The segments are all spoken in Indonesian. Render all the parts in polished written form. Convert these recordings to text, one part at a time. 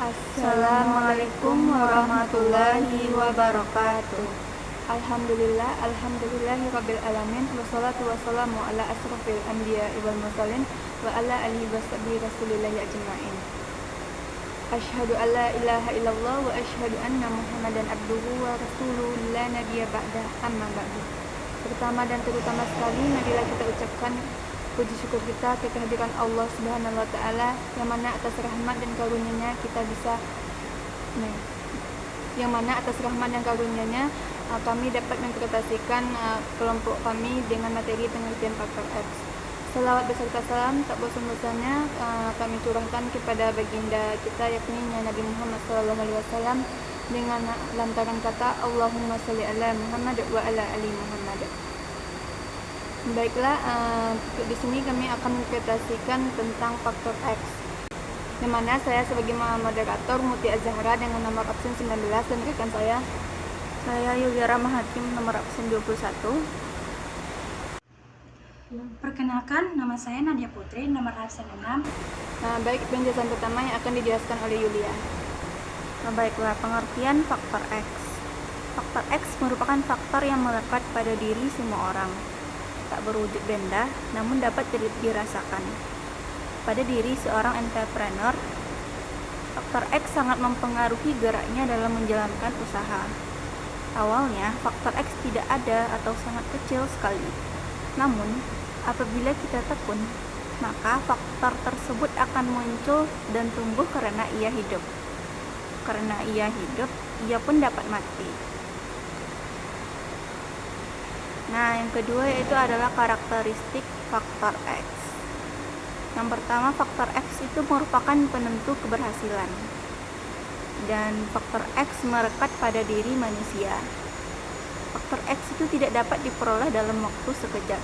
Assalamualaikum warahmatullahi wabarakatuh. Alhamdulillahirabbil alamin, wassalatu wassalamu ala asrofil anbiya'i wal mursalin wa ala alihi washabihi rasulillahi ajma'in. Asyhadu an la ilaha illallah wa asyhadu anna Muhammadan abduhu wa rasuluhu la nabiyya ba'dah, amma ba'du. Pertama dan terutama sekali, marilah kita ucapkan puji syukur kita ke kehadiran Allah Subhanahu wa taala, yang mana atas rahmat dan karunia-Nya kami dapat mempresentasikan kelompok kami dengan materi pengertian faktor X. Selawat beserta salam tak bosan-bosannya kami curahkan kepada baginda kita, yakni Nabi Muhammad SAW, dengan lantaran kata Allahumma sholli ala Muhammad wa ala ali Muhammad. Baiklah, di sini kami akan mempresentasikan tentang faktor X, di mana saya sebagai moderator Muti Azhara dengan nomor absen 19 dan rekan saya Yulia Rahmahakim nomor absen 21. Perkenalkan, nama saya Nadia Putri, nomor absen 6. Baik, penjelasan pertama yang akan dijelaskan oleh Yulia. Baiklah, pengertian faktor X. Faktor X merupakan faktor yang melekat pada diri semua orang, tak berwujud benda, namun dapat dirasakan. Pada diri seorang entrepreneur, faktor X sangat mempengaruhi geraknya dalam menjalankan usaha. Awalnya, faktor X tidak ada atau sangat kecil sekali. Namun, apabila kita tekun, maka faktor tersebut akan muncul dan tumbuh karena ia hidup. Karena ia hidup, ia pun dapat mati. Nah, yang kedua yaitu adalah karakteristik faktor X. Yang pertama, faktor X itu merupakan penentu keberhasilan. Dan faktor X melekat pada diri manusia. Faktor X itu tidak dapat diperoleh dalam waktu sekejap.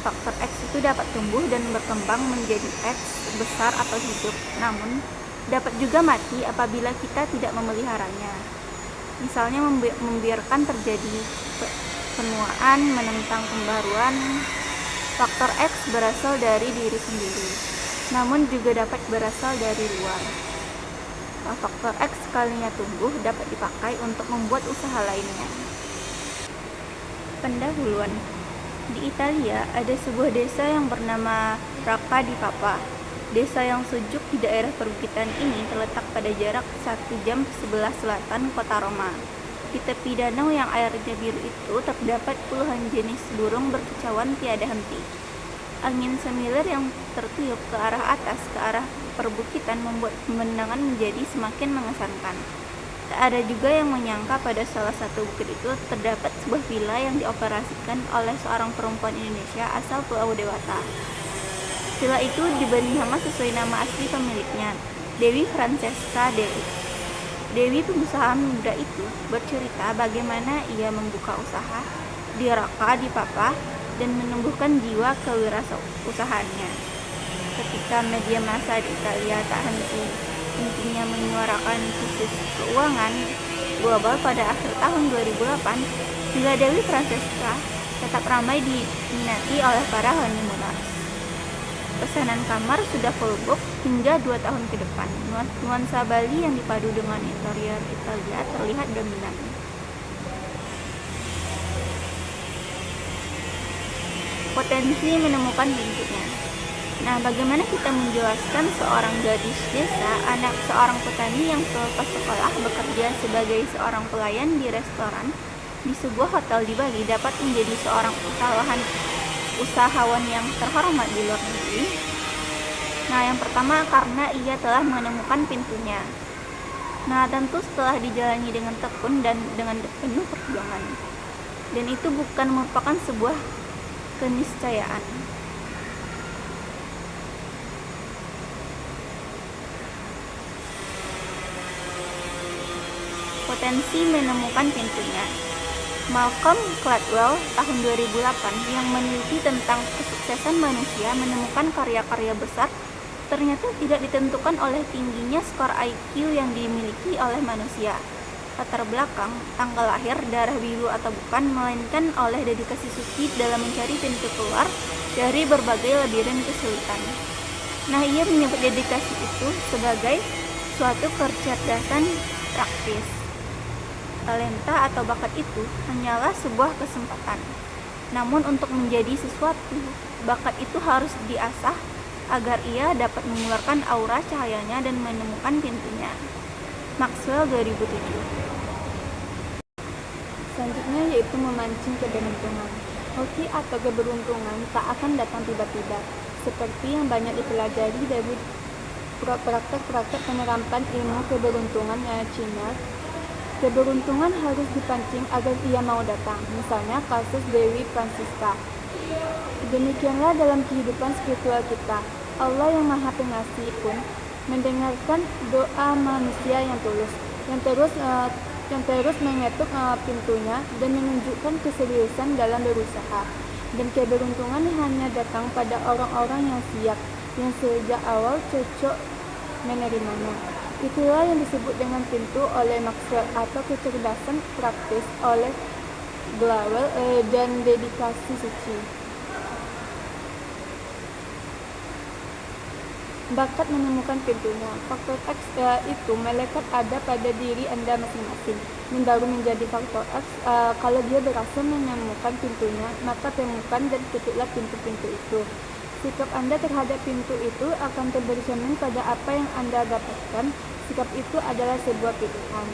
Faktor X itu dapat tumbuh dan berkembang menjadi X besar atau hidup, namun dapat juga mati apabila kita tidak memeliharanya. Misalnya membiarkan terjadi penuaan, menentang pembaruan. Faktor X berasal dari diri sendiri, namun juga dapat berasal dari luar. Faktor X sekalinya tumbuh dapat dipakai untuk membuat usaha lainnya. Pendahuluan. Di Italia ada sebuah desa yang bernama Rocca di Papa. Desa yang sejuk di daerah perbukitan ini terletak pada jarak 1 jam sebelah selatan kota Roma. Di tepi danau yang airnya biru itu terdapat puluhan jenis burung berkicauan tiada henti. Angin semilir yang tertiup ke arah atas, ke arah perbukitan, membuat pemandangan menjadi semakin mengesankan. Tak ada juga yang menyangka pada salah satu bukit itu terdapat sebuah villa yang dioperasikan oleh seorang perempuan Indonesia asal Pulau Dewata. Villa itu diberi nama sesuai nama asli pemiliknya, Dewi Francesca Deli. Dewi, pengusaha muda itu, bercerita bagaimana ia membuka usaha di Rocca di Papa dan menumbuhkan jiwa kewirausahaannya. Ketika media massa di Italia tak henti-hentinya menyuarakan krisis keuangan global pada akhir tahun 2008, Villa Dewi Francesca tetap ramai diminati oleh para honeymooners. Pesanan kamar sudah full book hingga 2 tahun ke depan. Nuansa Bali yang dipadu dengan interior Italia terlihat dominan. Potensi menemukan pintunya. Nah, bagaimana kita menjelaskan seorang gadis desa, anak seorang petani yang selepas sekolah bekerja sebagai seorang pelayan di restoran di sebuah hotel di Bali dapat menjadi seorang usahawan yang terhormat di luar negeri? Nah, yang pertama karena ia telah menemukan pintunya. Nah, tentu setelah dijalani dengan tekun dan dengan penuh perjuangan. Dan itu bukan merupakan sebuah keniscayaan. Potensi menemukan pintunya. Malcolm Gladwell tahun 2008 yang meneliti tentang kesuksesan manusia menemukan karya-karya besar ternyata tidak ditentukan oleh tingginya skor IQ yang dimiliki oleh manusia, latar belakang, tanggal lahir, darah biru atau bukan, melainkan oleh dedikasi suci dalam mencari pintu keluar dari berbagai labirin kesulitan. Nah, ia menyebut dedikasi itu sebagai suatu kecerdasan praktis. Talenta atau bakat itu hanyalah sebuah kesempatan. Namun untuk menjadi sesuatu, bakat itu harus diasah agar ia dapat mengeluarkan aura cahayanya dan menemukan pintunya. Maxwell 2007. Selanjutnya yaitu memancing keberuntungan. Hoki atau keberuntungan tak akan datang tiba-tiba, seperti yang banyak dipelajari dari praktek-praktek penerapan ilmu keberuntungan Cina. Keberuntungan harus dipancing agar ia mau datang, misalnya kasus Dewi Francisca. Demikianlah dalam kehidupan spiritual kita. Allah yang Maha Pengasih pun mendengarkan doa manusia yang tulus, yang terus mengetuk pintunya dan menunjukkan keseriusan dalam berusaha. Dan keberuntungan hanya datang pada orang-orang yang siap, yang sejak awal cocok menerimanya. Itulah yang disebut dengan pintu oleh Maxwell atau kecerdasan praktis oleh Glawel dan dedikasi suci. Bakat menemukan pintunya. Faktor X itu melekat ada pada diri Anda masing-masing dan baru menjadi faktor X kalau dia berhasil menemukan pintunya, maka temukan dan ketuklah pintu-pintu itu. Sikap Anda terhadap pintu itu akan tercermin pada apa yang Anda dapatkan. Sikap itu adalah sebuah pilihan.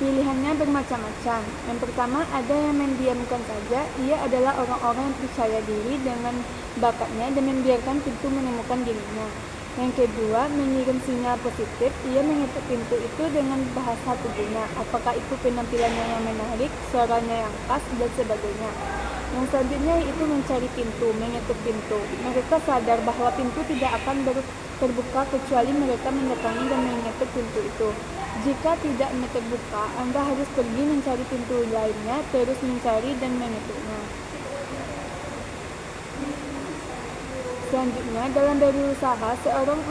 Pilihannya bermacam-macam. Yang pertama, ada yang mendiamkan saja. Ia adalah orang-orang yang percaya diri dengan bakatnya dan membiarkan pintu menemukan dirinya. Yang kedua, mengirim sinyal positif. Ia mengetuk pintu itu dengan bahasa tubuhnya, apakah itu penampilannya yang menarik, suaranya yang pas, dan sebagainya. Yang selanjutnya itu mencari pintu, mengetuk pintu. Mereka sadar bahwa pintu tidak akan terbuka kecuali mereka mendatangi dan mengetuk pintu itu. Jika tidak terbuka, Anda harus pergi mencari pintu lainnya, terus mencari dan mengetuknya. Selanjutnya, dalam berusaha, seorang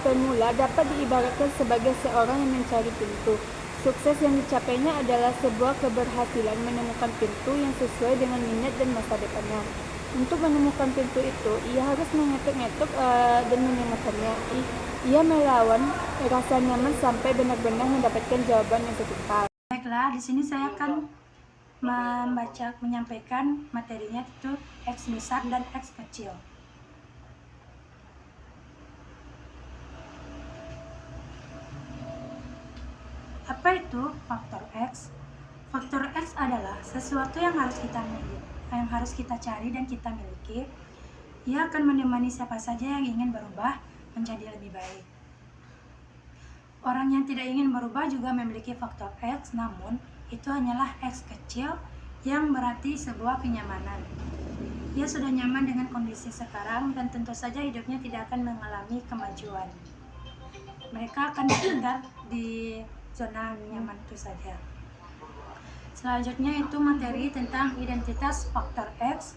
pemula dapat diibaratkan sebagai seorang yang mencari pintu. Sukses yang dicapainya adalah sebuah keberhasilan menemukan pintu yang sesuai dengan minat dan masa depannya. Untuk menemukan pintu itu, ia harus mengetuk-ngetuk dan menemukannya. Ia melawan rasa nyaman sampai benar-benar mendapatkan jawaban yang setimpal. Baiklah, di sini saya akan menyampaikan materinya itu X besar dan X kecil. Apa itu faktor X? Faktor X adalah sesuatu yang harus kita cari dan kita miliki. Ia akan menemani siapa saja yang ingin berubah menjadi lebih baik. Orang yang tidak ingin berubah juga memiliki faktor X, namun itu hanyalah X kecil yang berarti sebuah kenyamanan. Ia sudah nyaman dengan kondisi sekarang dan tentu saja hidupnya tidak akan mengalami kemajuan. Mereka akan tinggal di zona nyaman itu saja. Selanjutnya itu materi tentang identitas faktor X.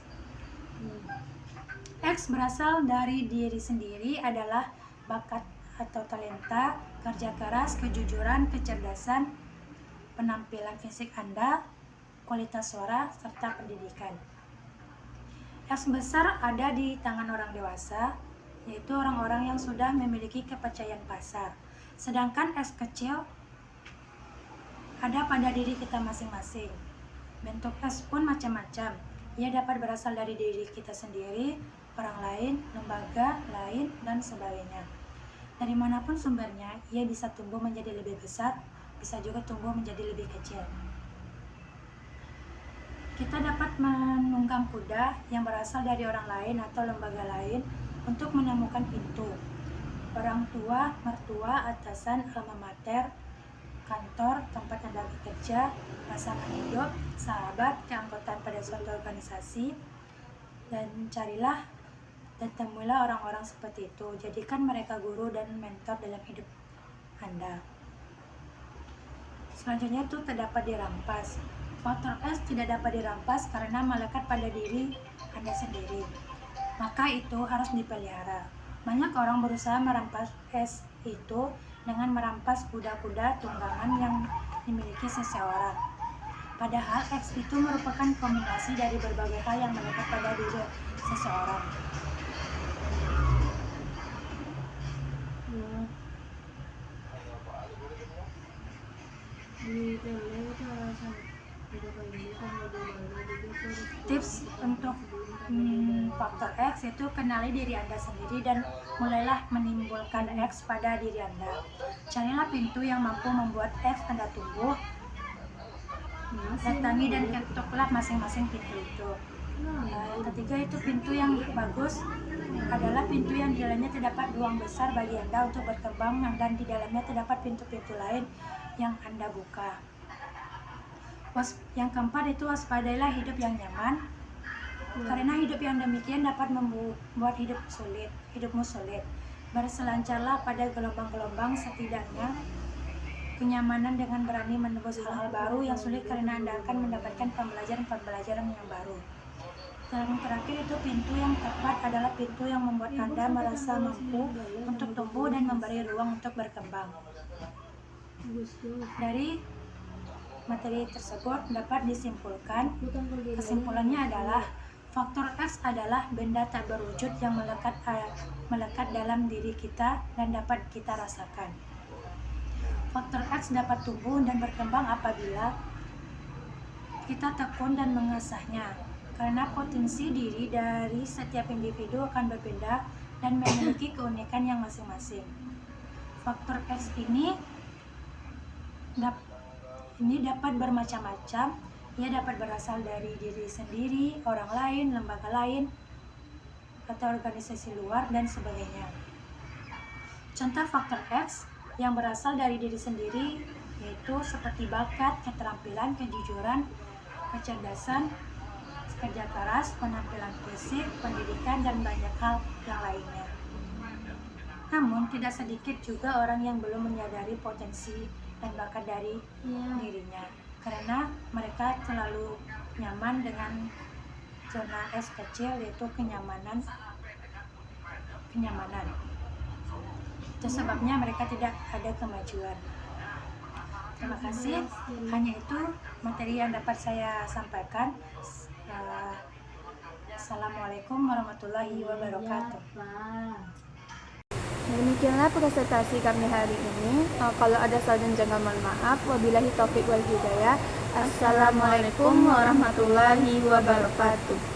X berasal dari diri sendiri adalah bakat atau talenta, kerja keras, kejujuran, kecerdasan, penampilan fisik Anda, kualitas suara, serta pendidikan. X besar ada di tangan orang dewasa, yaitu orang-orang yang sudah memiliki kepercayaan pasar. Sedangkan X kecil ada pada diri kita masing-masing. Bentuk X pun macam-macam. Ia dapat berasal dari diri kita sendiri, orang lain, lembaga lain, dan sebagainya. Dari manapun sumbernya, ia bisa tumbuh menjadi lebih besar, bisa juga tumbuh menjadi lebih kecil. Kita dapat menunggang kuda yang berasal dari orang lain atau lembaga lain untuk menemukan pintu. Orang tua, mertua, atasan, alma mater, kantor, tempat Anda bekerja, pasangan hidup, sahabat, keanggotaan pada suatu organisasi, dan carilah dan temuilah orang-orang seperti itu. Jadikan mereka guru dan mentor dalam hidup Anda. Selanjutnya itu tidak dapat dirampas. Faktor S tidak dapat dirampas karena melekat pada diri Anda sendiri. Maka itu harus dipelihara. Banyak orang berusaha merampas S itu dengan merampas kuda-kuda tunggangan yang dimiliki seseorang. Padahal X itu merupakan kombinasi dari berbagai hal yang melekat pada diri seseorang. Tips untuk faktor X itu kenali diri Anda sendiri dan mulailah menimbulkan X pada diri Anda. Carilah pintu yang mampu membuat X Anda tumbuh. Datangi dan ketuklah masing-masing pintu itu. Yang ketiga itu pintu yang bagus adalah pintu yang di dalamnya terdapat ruang besar bagi Anda untuk berkembang dan di dalamnya terdapat pintu-pintu lain yang Anda buka. Yang keempat itu waspadailah hidup yang nyaman. Karena hidup yang demikian dapat membuat hidupmu sulit. Berselancarlah pada gelombang-gelombang, setidaknya kenyamanan dengan berani menembus hal-hal baru yang sulit karena Anda akan mendapatkan pembelajaran yang baru. Dan yang terakhir itu pintu yang tepat adalah pintu yang membuat Anda merasa mampu untuk tumbuh dan memberi ruang untuk berkembang. Dari materi tersebut dapat disimpulkan, kesimpulannya adalah faktor X adalah benda tak berwujud yang melekat dalam diri kita dan dapat kita rasakan. Faktor X dapat tumbuh dan berkembang apabila kita tekun dan mengasahnya, karena potensi diri dari setiap individu akan berbeda dan memiliki keunikan yang masing-masing. Faktor X ini dapat bermacam-macam. Ia dapat berasal dari diri sendiri, orang lain, lembaga lain, atau organisasi luar, dan sebagainya. Contoh faktor X yang berasal dari diri sendiri yaitu seperti bakat, keterampilan, kejujuran, kecerdasan, kerja keras, penampilan fisik, pendidikan, dan banyak hal yang lainnya. Namun tidak sedikit juga orang yang belum menyadari potensi dan bakat dari dirinya, karena mereka terlalu nyaman dengan zona S kecil, yaitu kenyamanan. Itu sebabnya mereka tidak ada kemajuan. Terima kasih. Hanya itu materi yang dapat saya sampaikan. Assalamualaikum warahmatullahi wabarakatuh. Demikianlah presentasi kami hari ini. Kalau ada salah dan janggal mohon maaf. Wabillahi taufiq wal hidayah. Assalamualaikum warahmatullahi wabarakatuh.